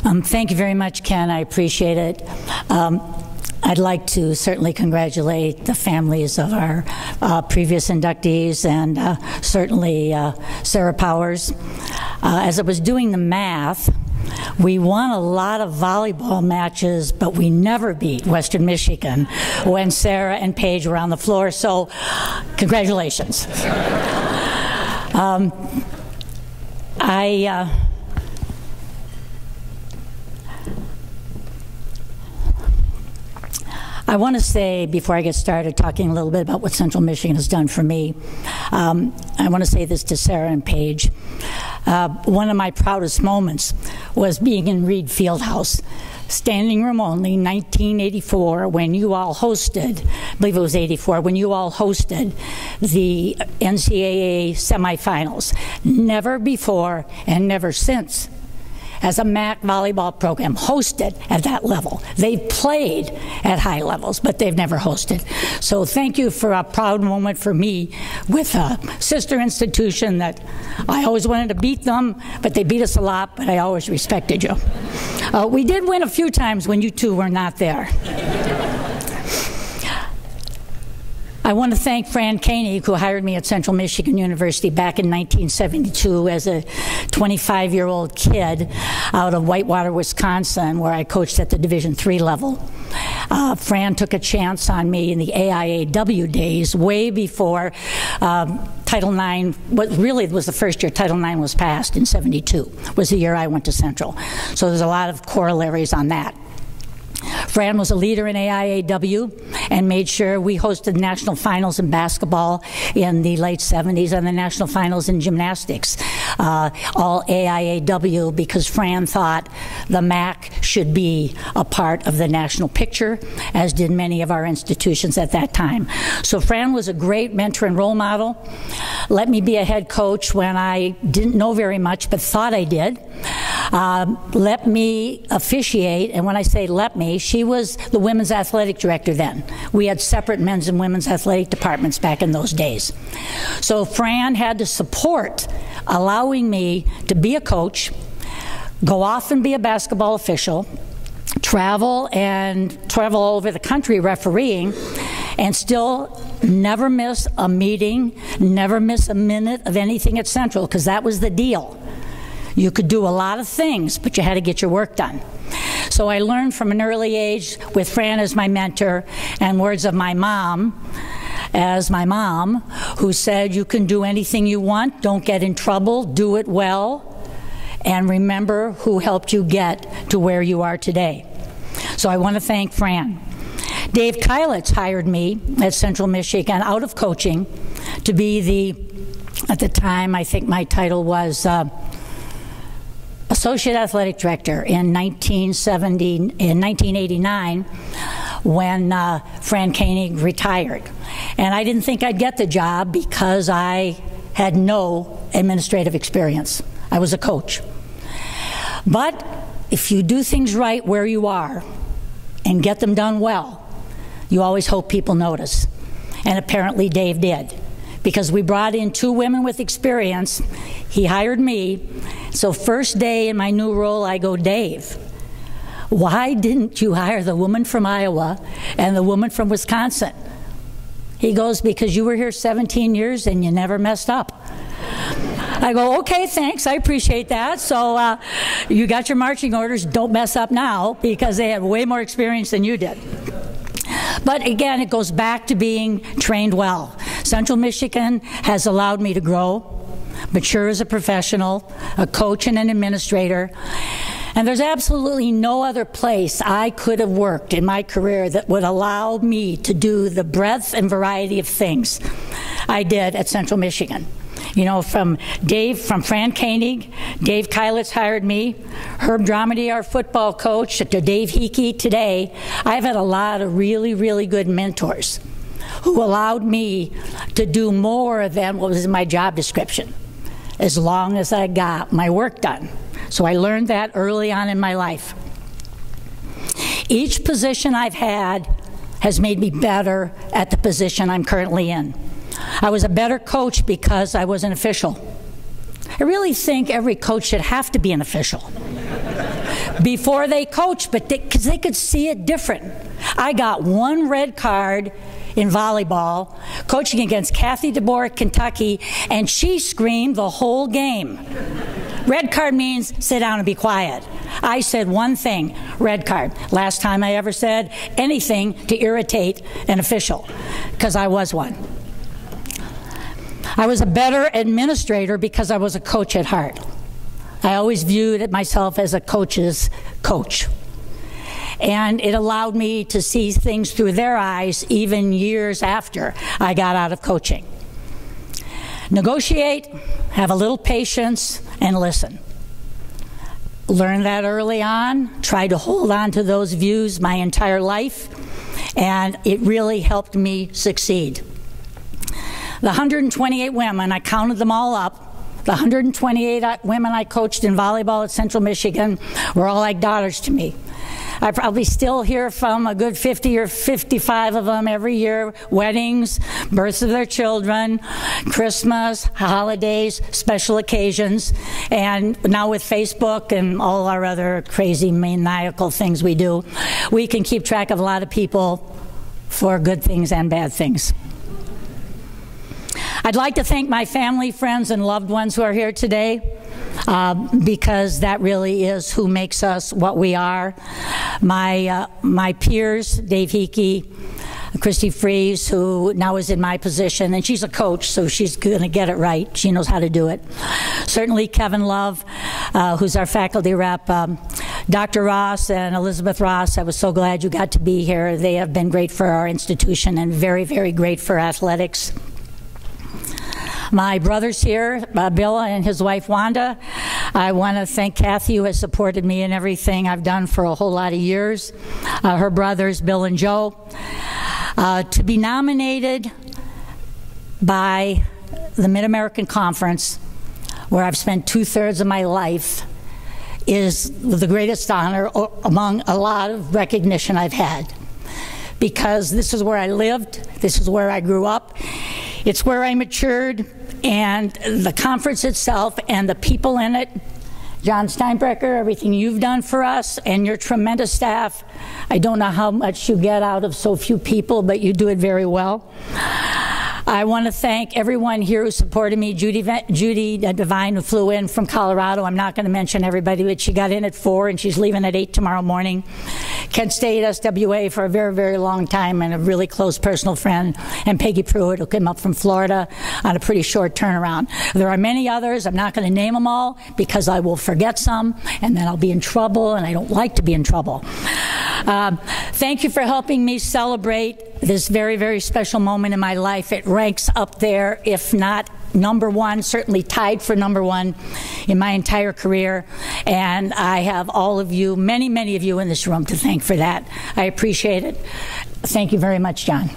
Thank you very much, Ken. I appreciate it. I'd like to certainly congratulate the families of our previous inductees and certainly Sarah Powers. As I was doing the math, we won a lot of volleyball matches, but we never beat Western Michigan when Sarah and Paige were on the floor, so congratulations. I want to say, before I get started talking a little bit about what Central Michigan has done for me, I want to say this to Sarah and Paige. One of my proudest moments was being in Reed Fieldhouse, standing room only, 1984, when you all hosted, I believe it was 84, when you all hosted the NCAA semifinals. Never before and never since as a MAC volleyball program hosted at that level. They've played at high levels, but they've never hosted. So thank you for a proud moment for me with a sister institution that I always wanted to beat them, but they beat us a lot, but I always respected you. We did win a few times when you two were not there. I want to thank Fran Koenig, who hired me at Central Michigan University back in 1972 as a 25-year-old kid out of Whitewater, Wisconsin, where I coached at the Division III level. Fran took a chance on me in the AIAW days, way before Title IX, really was the first year Title IX was passed in '72, was the year I went to Central. So there's a lot of corollaries on that. Fran was a leader in AIAW and made sure we hosted national finals in basketball in the late 70s and the national finals in gymnastics, all AIAW, because Fran thought the MAC should be a part of the national picture, as did many of our institutions at that time. So Fran was a great mentor and role model. Let me be a head coach when I didn't know very much but thought I did. Let me officiate, and when I say let me, she was the women's athletic director then. We had separate men's and women's athletic departments back in those days. So Fran had to support allowing me to be a coach, go off and be a basketball official, travel all over the country refereeing, and still never miss a meeting, never miss a minute of anything at Central, because that was the deal. You could do a lot of things, but you had to get your work done. So I learned from an early age with Fran as my mentor, and words of my mom, who said, you can do anything you want, don't get in trouble, do it well, and remember who helped you get to where you are today. So I want to thank Fran. Dave Keilitz hired me at Central Michigan out of coaching to be at the time, I think my title was Associate Athletic Director in 1989 when Fran Koenig retired. And I didn't think I'd get the job because I had no administrative experience. I was a coach. But if you do things right where you are and get them done well, you always hope people notice. And apparently Dave did, because we brought in two women with experience. He hired me. So first day in my new role, I go, Dave, why didn't you hire the woman from Iowa and the woman from Wisconsin? He goes, because you were here 17 years and you never messed up. I go, okay, thanks, I appreciate that. So you got your marching orders, don't mess up now, because they had way more experience than you did. But again, it goes back to being trained well. Central Michigan has allowed me to grow, mature as a professional, a coach and an administrator. And there's absolutely no other place I could have worked in my career that would allow me to do the breadth and variety of things I did at Central Michigan. You know, from Fran Koenig, Dave Keilitz hired me, Herb Dramedy, our football coach, to Dave Hickey today. I've had a lot of really, really good mentors who allowed me to do more than what was in my job description, as long as I got my work done. So I learned that early on in my life. Each position I've had has made me better at the position I'm currently in. I was a better coach because I was an official. I really think every coach should have to be an official, before they coached, but because they could see it different. I got one red card in volleyball, coaching against Kathy DeBoer at Kentucky, and she screamed the whole game. Red card means sit down and be quiet. I said one thing, red card. Last time I ever said anything to irritate an official, because I was one. I was a better administrator because I was a coach at heart. I always viewed myself as a coach's coach. And it allowed me to see things through their eyes even years after I got out of coaching. Negotiate, have a little patience, and listen. Learned that early on, tried to hold on to those views my entire life, and it really helped me succeed. The 128 women, I counted them all up, the 128 women I coached in volleyball at Central Michigan were all like daughters to me. I probably still hear from a good 50 or 55 of them every year, weddings, births of their children, Christmas, holidays, special occasions, and now with Facebook and all our other crazy maniacal things we do, we can keep track of a lot of people for good things and bad things. I'd like to thank my family, friends, and loved ones who are here today. Because that really is who makes us what we are. My peers, Dave Hickey, Christy Fries, who now is in my position, and she's a coach, so she's going to get it right. She knows how to do it. Certainly Kevin Love, who's our faculty rep, Dr. Ross and Elizabeth Ross, I was so glad you got to be here. They have been great for our institution and very, very great for athletics. My brothers here, Bill and his wife Wanda. I want to thank Kathy, who has supported me in everything I've done for a whole lot of years. Her brothers, Bill and Joe. To be nominated by the Mid-American Conference, where I've spent 2/3 of my life, is the greatest honor among a lot of recognition I've had. Because this is where I lived, this is where I grew up, it's where I matured, and the conference itself and the people in it, John Steinbrecher, everything you've done for us and your tremendous staff. I don't know how much you get out of so few people, but you do it very well. I want to thank everyone here who supported me. Judy Devine, who flew in from Colorado. I'm not going to mention everybody, but she got in at 4 and she's leaving at 8 tomorrow morning. Kent stayed at SWA for a very, very long time and a really close personal friend. And Peggy Pruitt, who came up from Florida on a pretty short turnaround. There are many others. I'm not going to name them all because I will forget some and then I'll be in trouble, and I don't like to be in trouble. Thank you for helping me celebrate this very, very special moment in my life. It ranks up there, if not number one, certainly tied for number one in my entire career. And I have all of you, many, many of you in this room to thank for that. I appreciate it. Thank you very much, John.